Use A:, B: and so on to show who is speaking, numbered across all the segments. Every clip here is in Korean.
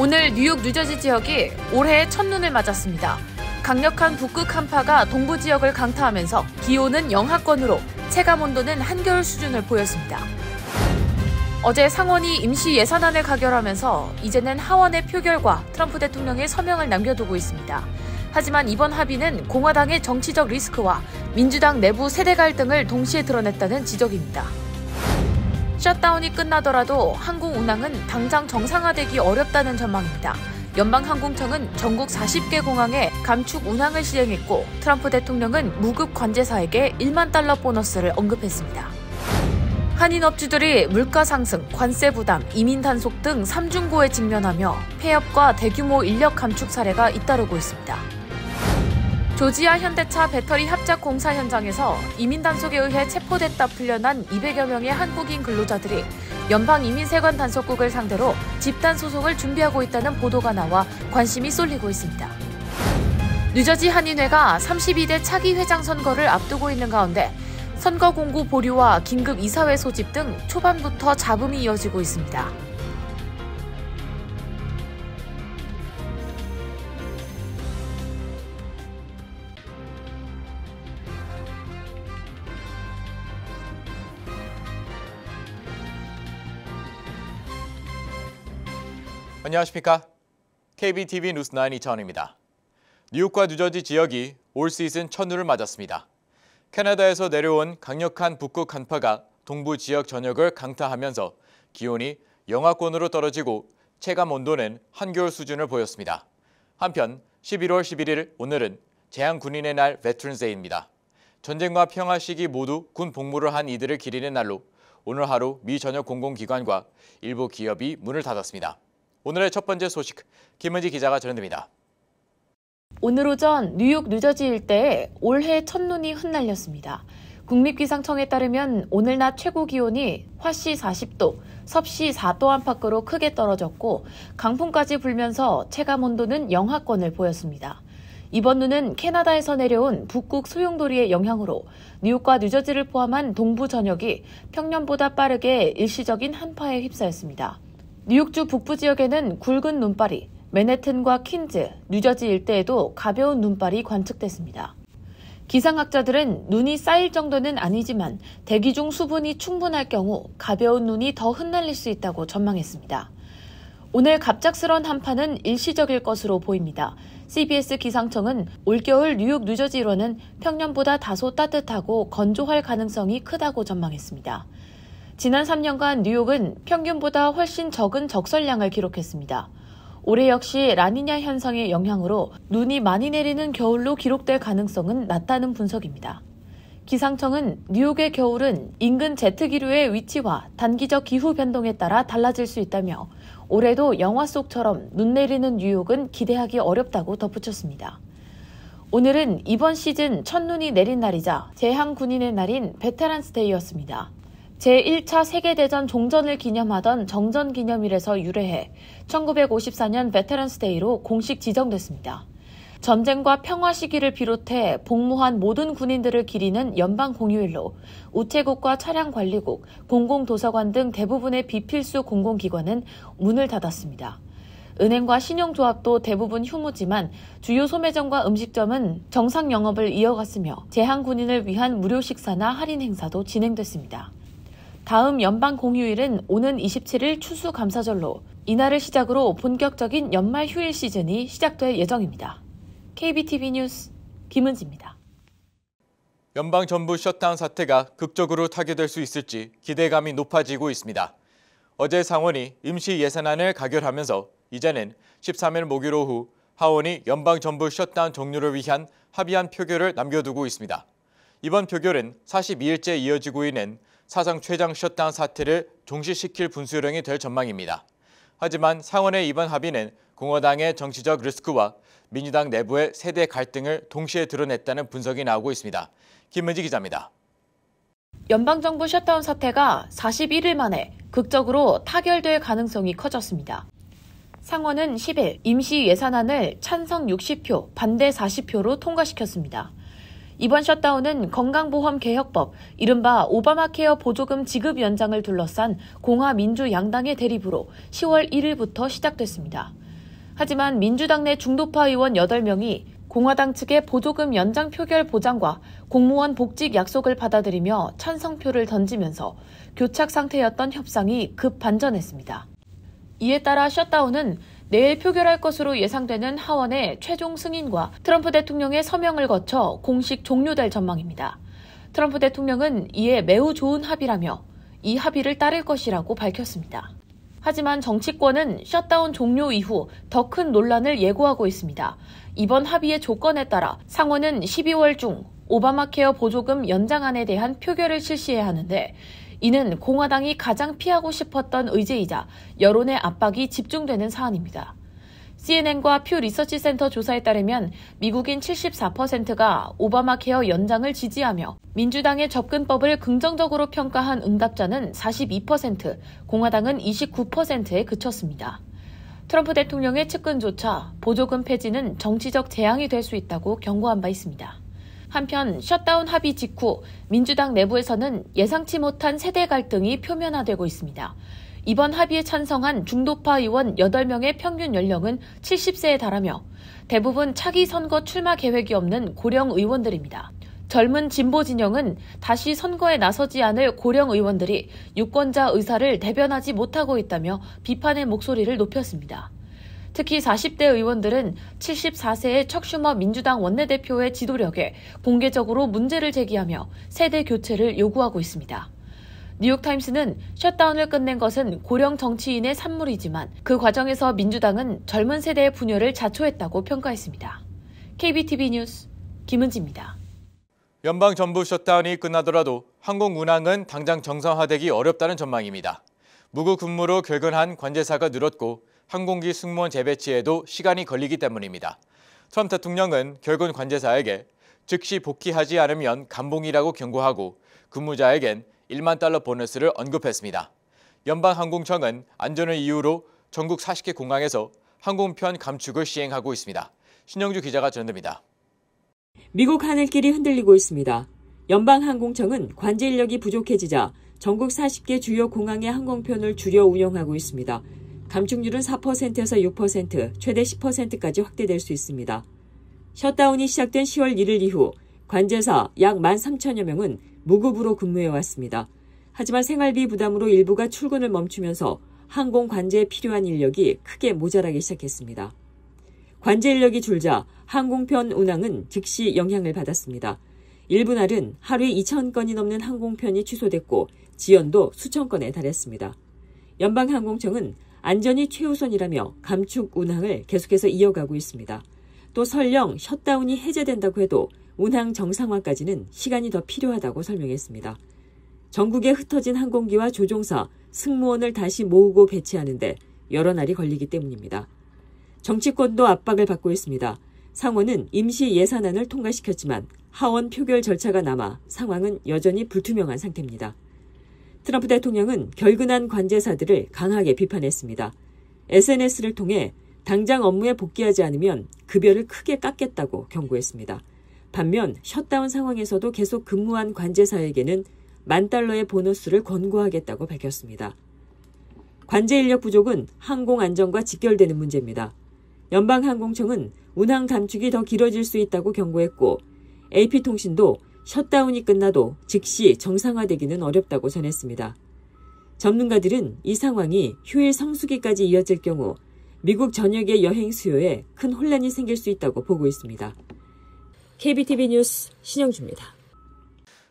A: 오늘 뉴욕, 뉴저지 지역이 올해의 첫눈을 맞았습니다. 강력한 북극 한파가 동부 지역을 강타하면서 기온은 영하권으로 체감온도는 한겨울 수준을 보였습니다. 어제 상원이 임시 예산안을 가결하면서 이제는 하원의 표결과 트럼프 대통령의 서명을 남겨두고 있습니다. 하지만 이번 합의는 공화당의 정치적 리스크와 민주당 내부 세대 갈등을 동시에 드러냈다는 지적입니다. 셧다운이 끝나더라도 항공 운항은 당장 정상화되기 어렵다는 전망입니다. 연방항공청은 전국 40개 공항에 감축 운항을 시행했고 트럼프 대통령은 무급 관제사에게 $1만 보너스를 언급했습니다. 한인 업주들이 물가 상승, 관세 부담, 이민 단속 등 삼중고에 직면하며 폐업과 대규모 인력 감축 사례가 잇따르고 있습니다. 조지아 현대차 배터리 합작 공사 현장에서 이민 단속에 의해 체포됐다 풀려난 200여 명의 한국인 근로자들이 연방이민세관 단속국을 상대로 집단 소송을 준비하고 있다는 보도가 나와 관심이 쏠리고 있습니다. 뉴저지 한인회가 32대 차기 회장 선거를 앞두고 있는 가운데 선거 공고 보류와 긴급 이사회 소집 등 초반부터 잡음이 이어지고 있습니다.
B: 안녕하십니까? KBTV 뉴스9 이차원입니다. 뉴욕과 뉴저지 지역이 올 시즌 첫눈을 맞았습니다. 캐나다에서 내려온 강력한 북극 한파가 동부 지역 전역을 강타하면서 기온이 영하권으로 떨어지고 체감 온도는 한겨울 수준을 보였습니다. 한편 11월 11일 오늘은 제향군인의 날 Veterans Day입니다. 전쟁과 평화 시기 모두 군 복무를 한 이들을 기리는 날로 오늘 하루 미 전역 공공기관과 일부 기업이 문을 닫았습니다. 오늘의 첫 번째 소식, 김은지 기자가 전해드립니다.
A: 오늘 오전 뉴욕, 뉴저지 일대에 올해 첫눈이 흩날렸습니다. 국립기상청에 따르면 오늘 낮 최고 기온이 화씨 40도, 섭씨 4도 안팎으로 크게 떨어졌고 강풍까지 불면서 체감온도는 영하권을 보였습니다. 이번 눈은 캐나다에서 내려온 북극 소용돌이의 영향으로 뉴욕과 뉴저지를 포함한 동부 전역이 평년보다 빠르게 일시적인 한파에 휩싸였습니다. 뉴욕주 북부 지역에는 굵은 눈발이, 맨해튼과 퀸즈, 뉴저지 일대에도 가벼운 눈발이 관측됐습니다. 기상학자들은 눈이 쌓일 정도는 아니지만 대기 중 수분이 충분할 경우 가벼운 눈이 더 흩날릴 수 있다고 전망했습니다. 오늘 갑작스런 한파는 일시적일 것으로 보입니다. CBS 기상청은 올겨울 뉴욕, 뉴저지로는 평년보다 다소 따뜻하고 건조할 가능성이 크다고 전망했습니다. 지난 3년간 뉴욕은 평균보다 훨씬 적은 적설량을 기록했습니다. 올해 역시 라니냐 현상의 영향으로 눈이 많이 내리는 겨울로 기록될 가능성은 낮다는 분석입니다. 기상청은 뉴욕의 겨울은 인근 제트기류의 위치와 단기적 기후 변동에 따라 달라질 수 있다며 올해도 영화 속처럼 눈 내리는 뉴욕은 기대하기 어렵다고 덧붙였습니다. 오늘은 이번 시즌 첫눈이 내린 날이자 제향군인의 날인 베테랑스 데이였습니다. 제1차 세계대전 종전을 기념하던 정전기념일에서 유래해 1954년 베테랑스 데이로 공식 지정됐습니다. 전쟁과 평화 시기를 비롯해 복무한 모든 군인들을 기리는 연방 공휴일로 우체국과 차량관리국, 공공도서관 등 대부분의 비필수 공공기관은 문을 닫았습니다. 은행과 신용조합도 대부분 휴무지만 주요 소매점과 음식점은 정상 영업을 이어갔으며 제향군인을 위한 무료 식사나 할인 행사도 진행됐습니다. 다음 연방 공휴일은 오는 27일 추수감사절로 이날을 시작으로 본격적인 연말 휴일 시즌이 시작될 예정입니다. KBTV 뉴스 김은지입니다.
B: 연방 정부 셧다운 사태가 극적으로 타개될 수 있을지 기대감이 높아지고 있습니다. 어제 상원이 임시 예산안을 가결하면서 이제는 13일 목요일 오후 하원이 연방 정부 셧다운 종료를 위한 합의안 표결을 남겨두고 있습니다. 이번 표결은 42일째 이어지고 있는 사상 최장 셧다운 사태를 종식시킬 분수령이 될 전망입니다. 하지만 상원의 이번 합의는 공화당의 정치적 리스크와 민주당 내부의 세대 갈등을 동시에 드러냈다는 분석이 나오고 있습니다. 김은지 기자입니다.
A: 연방정부 셧다운 사태가 41일 만에 극적으로 타결될 가능성이 커졌습니다. 상원은 10일 임시 예산안을 찬성 60표, 반대 40표로 통과시켰습니다. 이번 셧다운은 건강보험 개혁법, 이른바 오바마 케어 보조금 지급 연장을 둘러싼 공화 민주 양당의 대립으로 10월 1일부터 시작됐습니다. 하지만 민주당 내 중도파 의원 8명이 공화당 측의 보조금 연장 표결 보장과 공무원 복직 약속을 받아들이며 찬성표를 던지면서 교착 상태였던 협상이 급 반전했습니다. 이에 따라 셧다운은 내일 표결할 것으로 예상되는 하원의 최종 승인과 트럼프 대통령의 서명을 거쳐 공식 종료될 전망입니다. 트럼프 대통령은 이에 매우 좋은 합의라며 이 합의를 따를 것이라고 밝혔습니다. 하지만 정치권은 셧다운 종료 이후 더 큰 논란을 예고하고 있습니다. 이번 합의의 조건에 따라 상원은 12월 중 오바마 케어 보조금 연장안에 대한 표결을 실시해야 하는데 이는 공화당이 가장 피하고 싶었던 의제이자 여론의 압박이 집중되는 사안입니다. CNN과 퓨 리서치 센터 조사에 따르면 미국인 74%가 오바마 케어 연장을 지지하며 민주당의 접근법을 긍정적으로 평가한 응답자는 42%, 공화당은 29%에 그쳤습니다. 트럼프 대통령의 측근조차 보조금 폐지는 정치적 재앙이 될 수 있다고 경고한 바 있습니다. 한편 셧다운 합의 직후 민주당 내부에서는 예상치 못한 세대 갈등이 표면화되고 있습니다. 이번 합의에 찬성한 중도파 의원 8명의 평균 연령은 70세에 달하며 대부분 차기 선거 출마 계획이 없는 고령 의원들입니다. 젊은 진보 진영은 다시 선거에 나서지 않을 고령 의원들이 유권자 의사를 대변하지 못하고 있다며 비판의 목소리를 높였습니다. 특히 40대 의원들은 74세의 척 슈머 민주당 원내대표의 지도력에 공개적으로 문제를 제기하며 세대 교체를 요구하고 있습니다. 뉴욕타임스는 셧다운을 끝낸 것은 고령 정치인의 산물이지만 그 과정에서 민주당은 젊은 세대의 분열을 자초했다고 평가했습니다. KBTV 뉴스 김은지입니다.
B: 연방정부 셧다운이 끝나더라도 항공 운항은 당장 정상화되기 어렵다는 전망입니다. 무급 근무로 결근한 관제사가 늘었고 항공기 승무원 재배치에도 시간이 걸리기 때문입니다. 트럼프 대통령은 결근 관제사에게 즉시 복귀하지 않으면 감봉이라고 경고하고 근무자에겐 $10,000,000 보너스를 언급했습니다. 연방항공청은 안전을 이유로 전국 40개 공항에서 항공편 감축을 시행하고 있습니다. 신영주 기자가 전해드립니다.
C: 미국 하늘길이 흔들리고 있습니다. 연방항공청은 관제 인력이 부족해지자 전국 40개 주요 공항의 항공편을 줄여 운영하고 있습니다. 감축률은 4%에서 6%, 최대 10%까지 확대될 수 있습니다. 셧다운이 시작된 10월 1일 이후 관제사 약 13,000여 명은 무급으로 근무해왔습니다. 하지만 생활비 부담으로 일부가 출근을 멈추면서 항공 관제에 필요한 인력이 크게 모자라기 시작했습니다. 관제 인력이 줄자 항공편 운항은 즉시 영향을 받았습니다. 일부 날은 하루에 2,000건이 넘는 항공편이 취소됐고 지연도 수천 건에 달했습니다. 연방항공청은 안전이 최우선이라며 감축 운항을 계속해서 이어가고 있습니다. 또 설령 셧다운이 해제된다고 해도 운항 정상화까지는 시간이 더 필요하다고 설명했습니다. 전국에 흩어진 항공기와 조종사, 승무원을 다시 모으고 배치하는데 여러 날이 걸리기 때문입니다. 정치권도 압박을 받고 있습니다. 상원은 임시 예산안을 통과시켰지만 하원 표결 절차가 남아 상황은 여전히 불투명한 상태입니다. 트럼프 대통령은 결근한 관제사들을 강하게 비판했습니다. SNS를 통해 당장 업무에 복귀하지 않으면 급여를 크게 깎겠다고 경고했습니다. 반면 셧다운 상황에서도 계속 근무한 관제사에게는 $10,000,000의 보너스를 권고하겠다고 밝혔습니다. 관제 인력 부족은 항공 안전과 직결되는 문제입니다. 연방항공청은 운항 감축이 더 길어질 수 있다고 경고했고 AP통신도 셧다운이 끝나도 즉시 정상화되기는 어렵다고 전했습니다. 전문가들은 이 상황이 휴일 성수기까지 이어질 경우 미국 전역의 여행 수요에 큰 혼란이 생길 수 있다고 보고 있습니다. KBTV 뉴스 신영주입니다.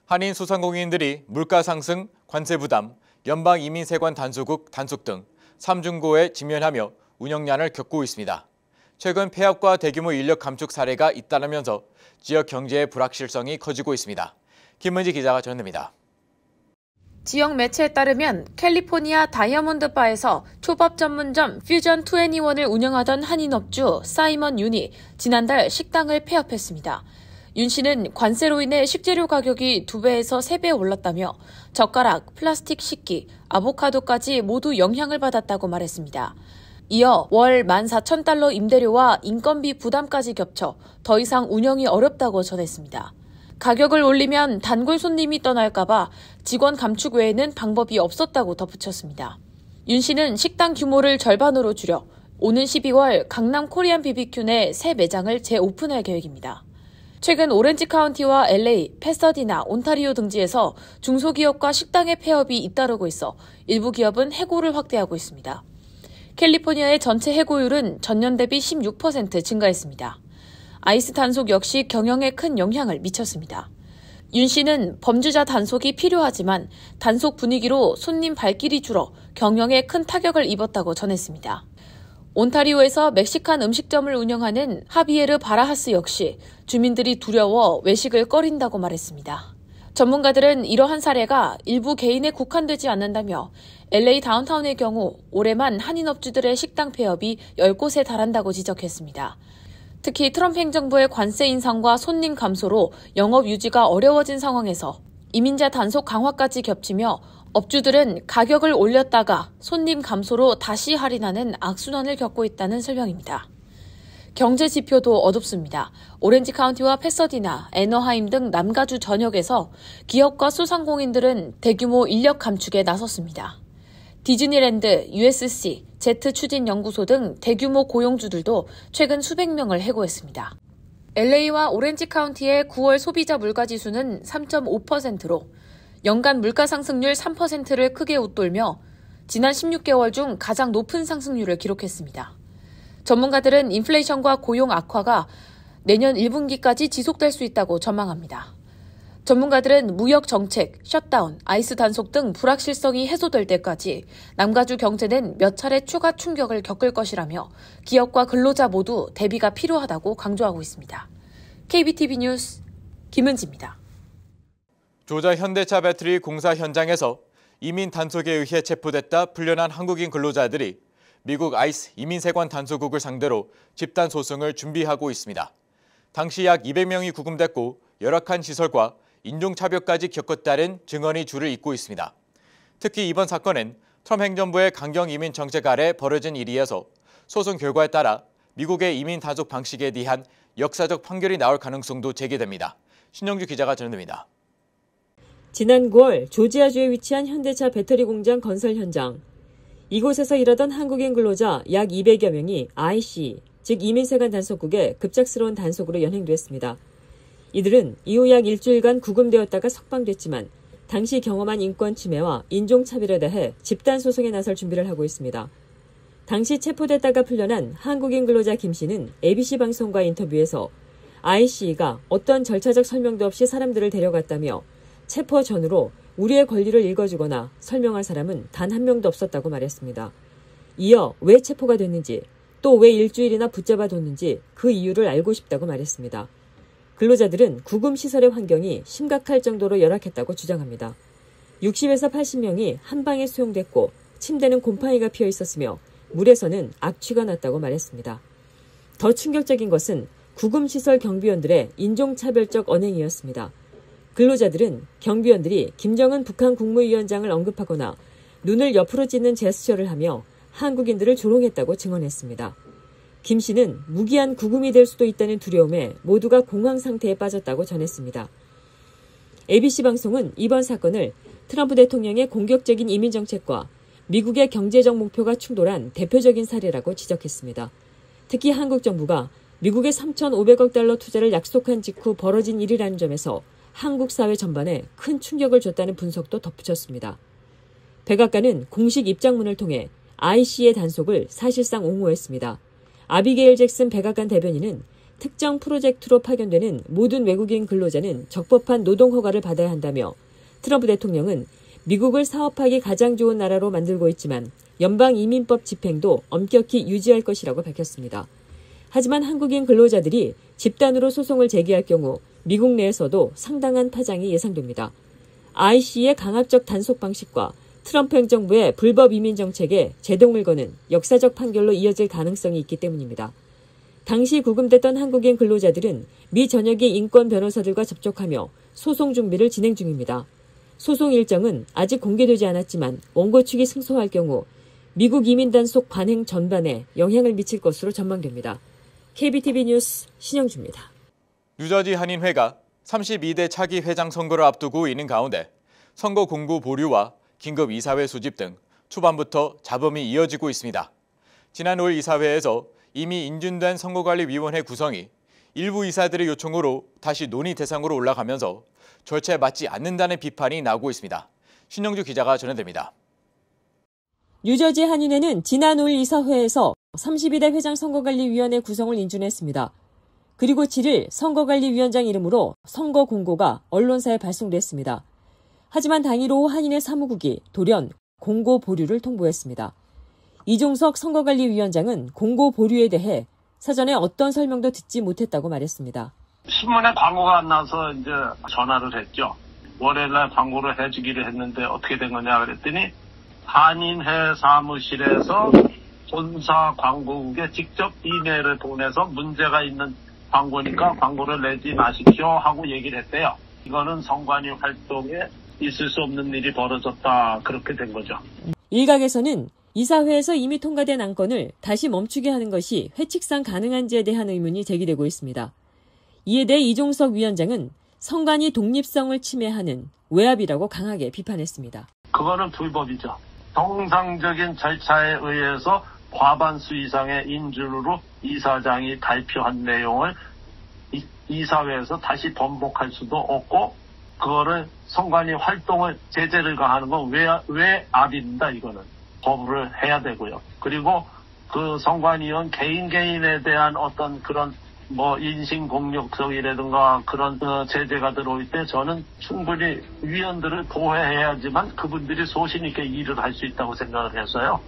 B: 한인 소상공인들이 물가 상승, 관세 부담, 연방이민세관 단속 등 3중고에 직면하며 운영난을 겪고 있습니다. 최근 폐업과 대규모 인력 감축 사례가 잇따르면서 지역 경제의 불확실성이 커지고 있습니다. 김은지 기자가 전합니다.
A: 지역 매체에 따르면 캘리포니아 다이아몬드 바에서 초밥 전문점 퓨전 21을 운영하던 한인업주 사이먼 윤이 지난달 식당을 폐업했습니다. 윤 씨는 관세로 인해 식재료 가격이 2배에서 3배 올랐다며 젓가락, 플라스틱 식기, 아보카도까지 모두 영향을 받았다고 말했습니다. 이어 월 $14,000 임대료와 인건비 부담까지 겹쳐 더 이상 운영이 어렵다고 전했습니다. 가격을 올리면 단골 손님이 떠날까봐 직원 감축 외에는 방법이 없었다고 덧붙였습니다. 윤 씨는 식당 규모를 절반으로 줄여 오는 12월 강남 코리안 BBQ 내 새 매장을 재오픈할 계획입니다. 최근 오렌지 카운티와 LA, 패서디나, 온타리오 등지에서 중소기업과 식당의 폐업이 잇따르고 있어 일부 기업은 해고를 확대하고 있습니다. 캘리포니아의 전체 해고율은 전년 대비 16% 증가했습니다. 아이스 단속 역시 경영에 큰 영향을 미쳤습니다. 윤 씨는 범죄자 단속이 필요하지만 단속 분위기로 손님 발길이 줄어 경영에 큰 타격을 입었다고 전했습니다. 온타리오에서 멕시칸 음식점을 운영하는 하비에르 바라하스 역시 주민들이 두려워 외식을 꺼린다고 말했습니다. 전문가들은 이러한 사례가 일부 개인에 국한되지 않는다며 LA 다운타운의 경우 올해만 한인업주들의 식당 폐업이 10곳에 달한다고 지적했습니다. 특히 트럼프 행정부의 관세 인상과 손님 감소로 영업 유지가 어려워진 상황에서 이민자 단속 강화까지 겹치며 업주들은 가격을 올렸다가 손님 감소로 다시 할인하는 악순환을 겪고 있다는 설명입니다. 경제 지표도 어둡습니다. 오렌지 카운티와 패서디나, 애너하임 등 남가주 전역에서 기업과 소상공인들은 대규모 인력 감축에 나섰습니다. 디즈니랜드, USC, 제트추진연구소 등 대규모 고용주들도 최근 수백 명을 해고했습니다. LA와 오렌지 카운티의 9월 소비자 물가지수는 3.5%로 연간 물가 상승률 3%를 크게 웃돌며 지난 16개월 중 가장 높은 상승률을 기록했습니다. 전문가들은 인플레이션과 고용 악화가 내년 1분기까지 지속될 수 있다고 전망합니다. 전문가들은 무역 정책, 셧다운, 아이스 단속 등 불확실성이 해소될 때까지 남가주 경제는 몇 차례 추가 충격을 겪을 것이라며 기업과 근로자 모두 대비가 필요하다고 강조하고 있습니다. KBTV 뉴스 김은지입니다.
B: 조자 현대차 배터리 공사 현장에서 이민 단속에 의해 체포됐다 풀려난 한국인 근로자들이 미국 아이스 이민세관 단속국을 상대로 집단 소송을 준비하고 있습니다. 당시 약 200명이 구금됐고 열악한 시설과 인종차별까지 겪었다는 증언이 줄을 잇고 있습니다. 특히 이번 사건은 트럼프 행정부의 강경 이민 정책 아래 벌어진 일이어서 소송 결과에 따라 미국의 이민 단속 방식에 대한 역사적 판결이 나올 가능성도 제기됩니다. 신영주 기자가 전해드립니다.
C: 지난 9월 조지아주에 위치한 현대차 배터리 공장 건설 현장. 이곳에서 일하던 한국인 근로자 약 200여 명이 IC, 즉 이민세관 단속국에 급작스러운 단속으로 연행됐습니다. 이들은 이후 약 일주일간 구금되었다가 석방됐지만 당시 경험한 인권 침해와 인종차별에 대해 집단 소송에 나설 준비를 하고 있습니다. 당시 체포됐다가 풀려난 한국인 근로자 김 씨는 ABC 방송과 인터뷰에서 IC가 어떤 절차적 설명도 없이 사람들을 데려갔다며 체포 전후로 우리의 권리를 읽어주거나 설명할 사람은 단 한 명도 없었다고 말했습니다. 이어 왜 체포가 됐는지 또 왜 일주일이나 붙잡아뒀는지 그 이유를 알고 싶다고 말했습니다. 근로자들은 구금시설의 환경이 심각할 정도로 열악했다고 주장합니다. 60에서 80명이 한 방에 수용됐고 침대는 곰팡이가 피어 있었으며 물에서는 악취가 났다고 말했습니다. 더 충격적인 것은 구금시설 경비원들의 인종차별적 언행이었습니다. 근로자들은 경비원들이 김정은 북한 국무위원장을 언급하거나 눈을 옆으로 찢는 제스처를 하며 한국인들을 조롱했다고 증언했습니다. 김 씨는 무기한 구금이 될 수도 있다는 두려움에 모두가 공황 상태에 빠졌다고 전했습니다. ABC 방송은 이번 사건을 트럼프 대통령의 공격적인 이민 정책과 미국의 경제적 목표가 충돌한 대표적인 사례라고 지적했습니다. 특히 한국 정부가 미국에 3,500억 달러 투자를 약속한 직후 벌어진 일이라는 점에서 한국 사회 전반에 큰 충격을 줬다는 분석도 덧붙였습니다. 백악관은 공식 입장문을 통해 IC의 단속을 사실상 옹호했습니다. 아비게일 잭슨 백악관 대변인은 특정 프로젝트로 파견되는 모든 외국인 근로자는 적법한 노동 허가를 받아야 한다며 트럼프 대통령은 미국을 사업하기 가장 좋은 나라로 만들고 있지만 연방 이민법 집행도 엄격히 유지할 것이라고 밝혔습니다. 하지만 한국인 근로자들이 집단으로 소송을 제기할 경우 미국 내에서도 상당한 파장이 예상됩니다. IC의 강압적 단속 방식과 트럼프 행정부의 불법 이민 정책에 제동을 거는 역사적 판결로 이어질 가능성이 있기 때문입니다. 당시 구금됐던 한국인 근로자들은 미 전역의 인권 변호사들과 접촉하며 소송 준비를 진행 중입니다. 소송 일정은 아직 공개되지 않았지만 원고 측이 승소할 경우 미국 이민 단속 관행 전반에 영향을 미칠 것으로 전망됩니다. KBTV 뉴스 신영주입니다.
B: 뉴저지 한인회가 32대 차기 회장 선거를 앞두고 있는 가운데 선거 공고 보류와 긴급 이사회 소집 등 초반부터 잡음이 이어지고 있습니다. 지난 5일 이사회에서 이미 인준된 선거관리위원회 구성이 일부 이사들의 요청으로 다시 논의 대상으로 올라가면서 절차에 맞지 않는다는 비판이 나오고 있습니다. 신영주 기자가 전해드립니다.
C: 뉴저지 한인회는 지난 5일 이사회에서 32대 회장 선거관리위원회 구성을 인준했습니다. 그리고 7일 선거관리위원장 이름으로 선거 공고가 언론사에 발송됐습니다. 하지만 당일 오후 한인회 사무국이 돌연 공고 보류를 통보했습니다. 이종석 선거관리위원장은 공고 보류에 대해 사전에 어떤 설명도 듣지 못했다고 말했습니다.
D: 신문에 광고가 안 나서 이제 전화를 했죠. 월요일날 광고를 해주기로 했는데 어떻게 된 거냐 그랬더니 한인회 사무실에서 본사 광고국에 직접 이메일을 보내서 문제가 있는 광고니까 광고를 내지 마십시오 하고 얘기를 했대요. 이거는 선관위 활동에 있을 수 없는 일이 벌어졌다. 그렇게 된 거죠.
C: 일각에서는 이사회에서 이미 통과된 안건을 다시 멈추게 하는 것이 회칙상 가능한지에 대한 의문이 제기되고 있습니다. 이에 대해 이종석 위원장은 선관위 독립성을 침해하는 외압이라고 강하게 비판했습니다.
D: 그거는 불법이죠. 정상적인 절차에 의해서 과반수 이상의 인준으로 이사장이 발표한 내용을 이사회에서 다시 번복할 수도 없고 그거를 선관위 활동을 제재를 가하는 건 외압입니다. 이거는 거부를 해야 되고요. 그리고 그 선관위원 개인에 대한 어떤 그런 인신공격성이라든가 그런 제재가 들어올 때 저는 충분히 위원들을 보호해야지만 그분들이 소신 있게 일을 할 수 있다고 생각을 해서요.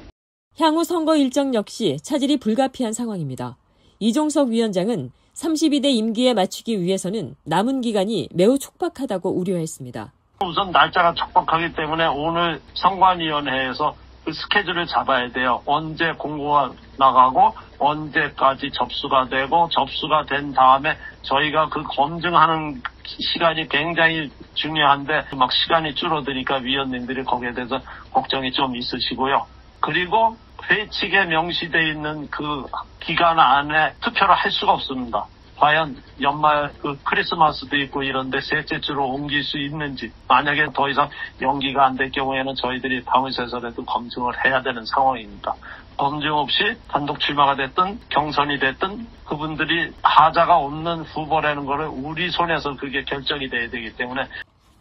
C: 향후 선거 일정 역시 차질이 불가피한 상황입니다. 이종석 위원장은 32대 임기에 맞추기 위해서는 남은 기간이 매우 촉박하다고 우려했습니다.
D: 우선 날짜가 촉박하기 때문에 오늘 선관위원회에서 그 스케줄을 잡아야 돼요. 언제 공고가 나가고 언제까지 접수가 되고 접수가 된 다음에 저희가 그 검증하는 시간이 굉장히 중요한데 막 시간이 줄어드니까 위원님들이 거기에 대해서 걱정이 좀 있으시고요. 그리고 회칙에 명시되어 있는 그 기간 안에 투표를 할 수가 없습니다. 과연 연말 크리스마스도 있고 이런데 셋째 주로 옮길 수 있는지 만약에 더 이상 연기가 안 될 경우에는 저희들이 당의서에서라도 검증을 해야 되는 상황입니다. 검증 없이 단독 출마가 됐든 경선이 됐든 그분들이 하자가 없는 후보라는 거를 우리 손에서 그게 결정이 돼야 되기 때문에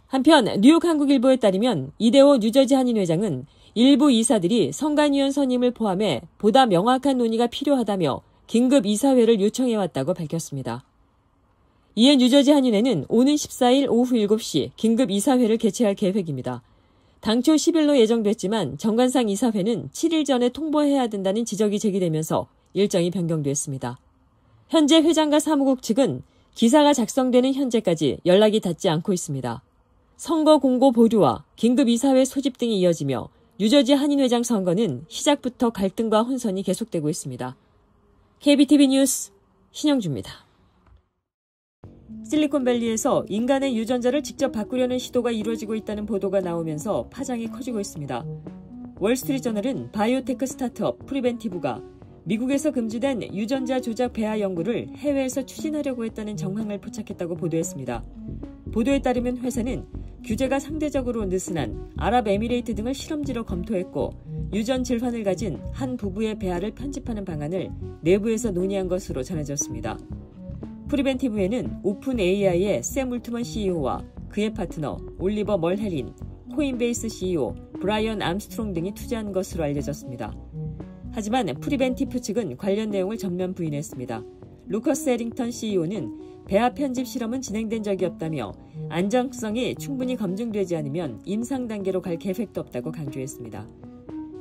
C: 한편 뉴욕 한국일보에 따르면 이대호 뉴저지 한인회장은 일부 이사들이 선관위원 선임을 포함해 보다 명확한 논의가 필요하다며 긴급 이사회를 요청해왔다고 밝혔습니다. 이에 뉴저지 한인회는 오는 14일 오후 7시 긴급 이사회를 개최할 계획입니다. 당초 10일로 예정됐지만 정관상 이사회는 7일 전에 통보해야 된다는 지적이 제기되면서 일정이 변경됐습니다. 현재 회장과 사무국 측은 기사가 작성되는 현재까지 연락이 닿지 않고 있습니다. 선거 공고 보류와 긴급 이사회 소집 등이 이어지며 뉴저지 한인회장 선거는 시작부터 갈등과 혼선이 계속되고 있습니다. KBTV 뉴스 신영주입니다. 실리콘밸리에서 인간의 유전자를 직접 바꾸려는 시도가 이루어지고 있다는 보도가 나오면서 파장이 커지고 있습니다. 월스트리트저널은 바이오테크 스타트업 프리벤티브가 미국에서 금지된 유전자 조작 배아 연구를 해외에서 추진하려고 했다는 정황을 포착했다고 보도했습니다. 보도에 따르면 회사는 규제가 상대적으로 느슨한 아랍에미레이트 등을 실험지로 검토했고 유전 질환을 가진 한 부부의 배아를 편집하는 방안을 내부에서 논의한 것으로 전해졌습니다. 프리벤티브에는 오픈 AI의 샘 울트먼 CEO와 그의 파트너 올리버 멀헤린, 코인베이스 CEO 브라이언 암스트롱 등이 투자한 것으로 알려졌습니다. 하지만 프리벤티브 측은 관련 내용을 전면 부인했습니다. 루커스 에링턴 CEO는 배아 편집 실험은 진행된 적이 없다며 안정성이 충분히 검증되지 않으면 임상 단계로 갈 계획도 없다고 강조했습니다.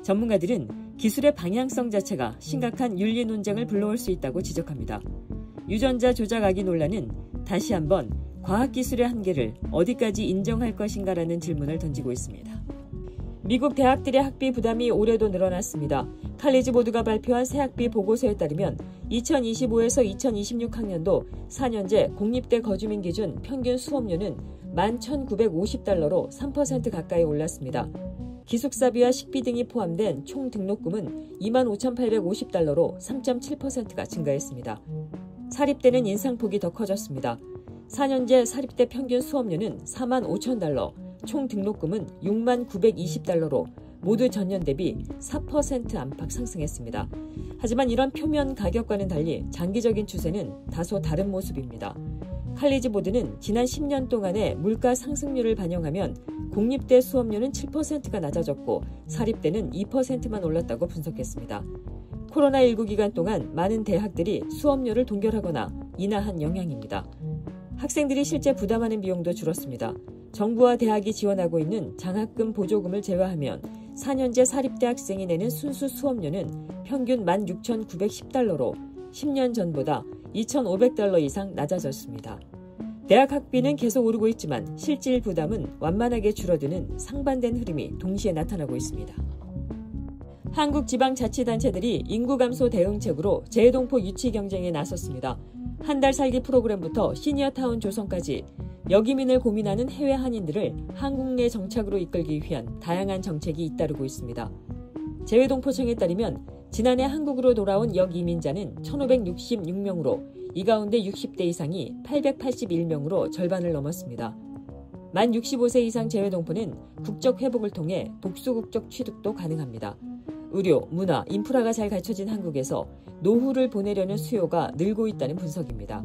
C: 전문가들은 기술의 방향성 자체가 심각한 윤리 논쟁을 불러올 수 있다고 지적합니다. 유전자 조작 악의 논란은 다시 한번 과학기술의 한계를 어디까지 인정할 것인가라는 질문을 던지고 있습니다. 미국 대학들의 학비 부담이 올해도 늘어났습니다. 칼리지 보드가 발표한 새 학비 보고서에 따르면 2025에서 2026학년도 4년제 공립대 거주민 기준 평균 수업료는 11,950달러로 3% 가까이 올랐습니다. 기숙사비와 식비 등이 포함된 총 등록금은 25,850달러로 3.7%가 증가했습니다. 사립대는 인상폭이 더 커졌습니다. 4년제 사립대 평균 수업료는 45,000달러, 총 등록금은 6920달러로 모두 전년 대비 4% 안팎 상승했습니다. 하지만 이런 표면 가격과는 달리 장기적인 추세는 다소 다른 모습입니다. 칼리지 보드는 지난 10년 동안의 물가 상승률을 반영하면 공립대 수업료는 7%가 낮아졌고 사립대는 2%만 올랐다고 분석했습니다. 코로나19 기간 동안 많은 대학들이 수업료를 동결하거나 인하한 영향입니다. 학생들이 실제 부담하는 비용도 줄었습니다. 정부와 대학이 지원하고 있는 장학금 보조금을 제외하면 4년제 사립대 학생이 내는 순수 수업료는 평균 16,910달러로 10년 전보다 2,500달러 이상 낮아졌습니다. 대학 학비는 계속 오르고 있지만 실질 부담은 완만하게 줄어드는 상반된 흐름이 동시에 나타나고 있습니다. 한국지방자치단체들이 인구 감소 대응책으로 재동포 유치 경쟁에 나섰습니다. 한 달 살기 프로그램부터 시니어타운 조성까지 여기민을 고민하는 해외 한인들을 한국 내 정착으로 이끌기 위한 다양한 정책이 잇따르고 있습니다. 재외동포청에 따르면 지난해 한국으로 돌아온 역이민자는 1,566명으로 이 가운데 60대 이상이 881명으로 절반을 넘었습니다. 만 65세 이상 재외동포는 국적 회복을 통해 복수국적 취득도 가능합니다. 의료, 문화, 인프라가 잘 갖춰진 한국에서 노후를 보내려는 수요가 늘고 있다는 분석입니다.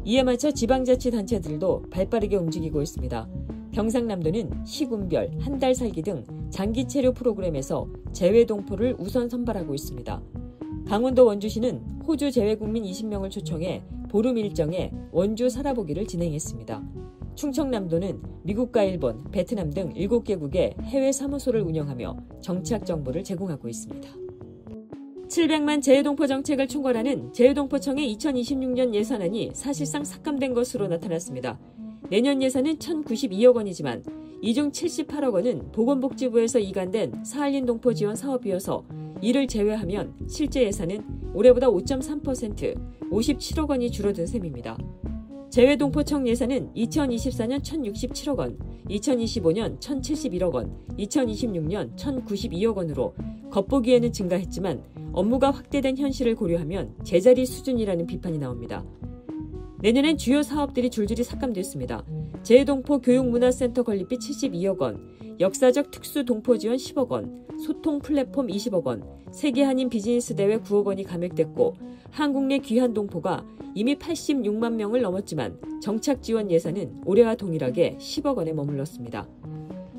C: 이에 맞춰 지방자치단체들도 발빠르게 움직이고 있습니다. 경상남도는 시군별, 한 달 살기 등 장기 체류 프로그램에서 재외동포를 우선 선발하고 있습니다. 강원도 원주시는 호주 재외국민 20명을 초청해 보름 일정에 원주 살아보기를 진행했습니다. 충청남도는 미국과 일본, 베트남 등 7개국의 해외 사무소를 운영하며 정착 정보를 제공하고 있습니다. 700만 재외동포 정책을 총괄하는 재외동포청의 2026년 예산안이 사실상 삭감된 것으로 나타났습니다. 내년 예산은 1,092억 원이지만 이 중 78억 원은 보건복지부에서 이관된 사할린 동포 지원 사업이어서 이를 제외하면 실제 예산은 올해보다 5.3%, 57억 원이 줄어든 셈입니다. 재외동포청 예산은 2024년 1,067억 원, 2025년 1,071억 원, 2026년 1,092억 원으로 겉보기에는 증가했지만 업무가 확대된 현실을 고려하면 제자리 수준이라는 비판이 나옵니다. 내년엔 주요 사업들이 줄줄이 삭감됐습니다. 재외동포 교육문화센터 건립비 72억 원, 역사적 특수동포 지원 10억 원, 소통 플랫폼 20억 원, 세계한인 비즈니스 대회 9억 원이 감액됐고 한국 내 귀한 동포가 이미 86만 명을 넘었지만 정착 지원 예산은 올해와 동일하게 10억 원에 머물렀습니다.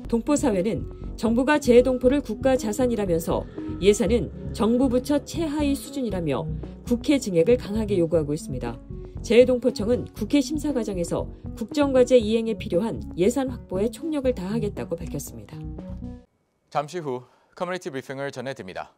C: 동포사회는 정부가 재외동포를 국가 자산이라면서 예산은 정부 부처 최하위 수준이라며 국회 증액을 강하게 요구하고 있습니다. 재외동포청은 국회 심사 과정에서 국정과제 이행에 필요한 예산 확보에 총력을 다하겠다고 밝혔습니다.
B: 잠시 후 커뮤니티 브리핑을 전해드립니다.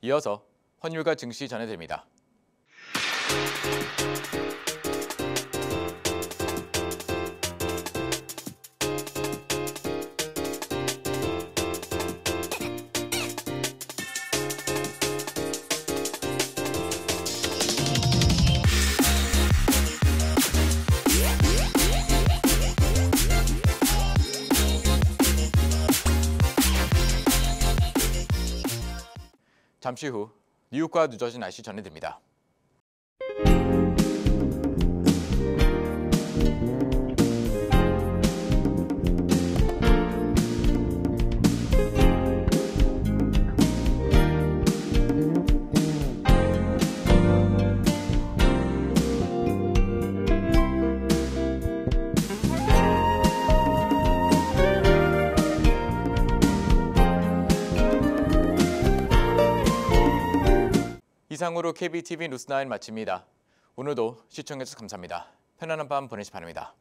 B: 이어서 환율과 증시 전해드립니다. 잠시 후 뉴욕과 뉴저지 날씨 전해드립니다. 이상으로 KBTV 뉴스9 마칩니다. 오늘도 시청해주셔서 감사합니다. 편안한 밤 보내시 바랍니다.